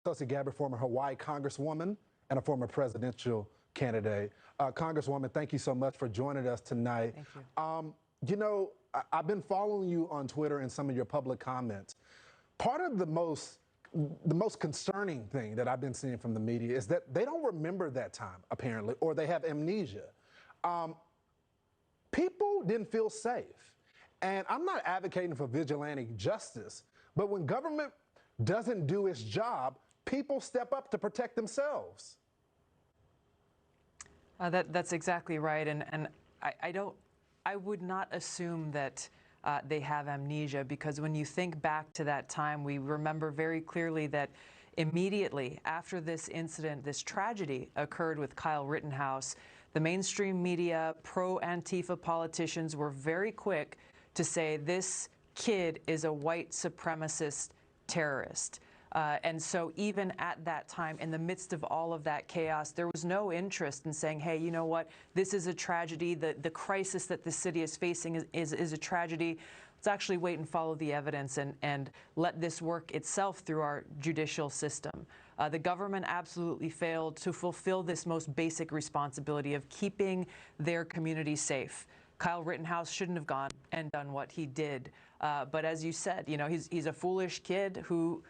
Tulsi Gabbard, former Hawaii Congresswoman and a former presidential candidate. Congresswoman, thank you so much for joining us tonight. Thank you. I've been following you on Twitter and some of your public comments. Part of the most concerning thing that I've been seeing from the media is that they don't remember that time, apparently, or they have amnesia. People didn't feel safe. And I'm not advocating for vigilante justice, but when government doesn't do its job, people step up to protect themselves. That's exactly right. And I would not assume that they have amnesia, because when you think back to that time, we remember very clearly that immediately after this incident, this tragedy occurred with Kyle Rittenhouse, the mainstream media, pro-Antifa politicians were very quick to say this kid is a white supremacist terrorist. And so even at that time, in the midst of all of that chaos, there was no interest in saying, hey, you know what, this is a tragedy. The crisis that the city is facing is a tragedy. Let's actually wait and follow the evidence and let this work itself through our judicial system. The government absolutely failed to fulfill this most basic responsibility of keeping their community safe. Kyle Rittenhouse shouldn't have gone and done what he did. But as you said, you know, he's a foolish kid who,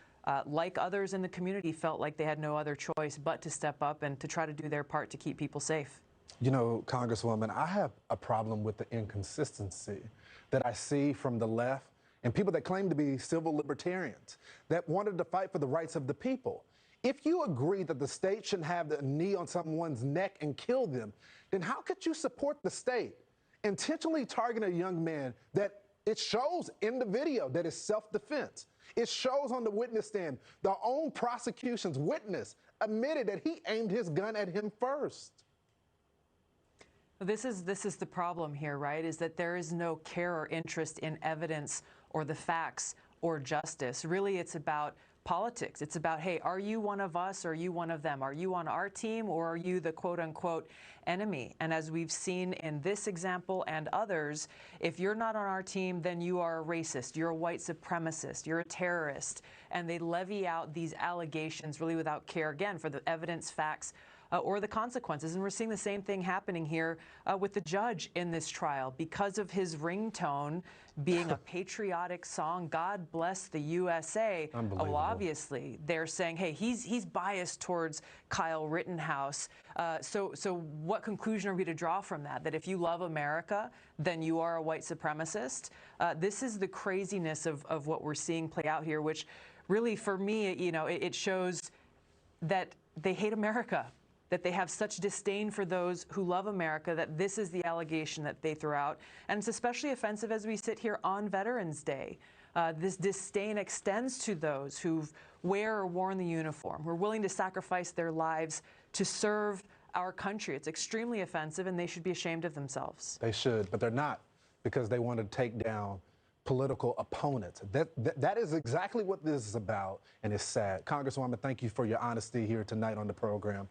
like others in the community, felt like they had no other choice but to step up and to try to do their part to keep people safe. You know, Congresswoman, I have a problem with the inconsistency that I see from the left and people that claim to be civil libertarians that wanted to fight for the rights of the people. If you agree that the state shouldn't have the knee on someone's neck and kill them, then how could you support the state intentionally targeting a young man that it shows in the video that is self-defense? It shows on the witness stand, the own prosecution's witness admitted that he aimed his gun at him first. This is the problem here, right? Is that there is no care or interest in evidence or the facts or justice. Really, it's about politics. It's about, hey, are you one of us or are you one of them? Are you on our team or are you the quote unquote enemy? And as we've seen in this example and others, if you're not on our team, then you are a racist, you're a white supremacist, you're a terrorist. And they levy out these allegations really without care, again, for the evidence, facts, or the consequences. And we're seeing the same thing happening here with the judge in this trial. Because of his ringtone being a patriotic song, God Bless the USA, well, obviously they're saying, hey, he's biased towards Kyle Rittenhouse. So what conclusion are we to draw from that? That if you love America, then you are a white supremacist? This is the craziness of what we're seeing play out here, which really, for me, you know, it shows that they hate America, that they have such disdain for those who love America, that this is the allegation that they throw out. And it's especially offensive as we sit here on Veterans Day. This disdain extends to those who wear or worn the uniform, who are willing to sacrifice their lives to serve our country. It's extremely offensive, and they should be ashamed of themselves. They should, but they're not, because they want to take down political opponents. That is exactly what this is about, and it's sad. Congresswoman, thank you for your honesty here tonight on the program.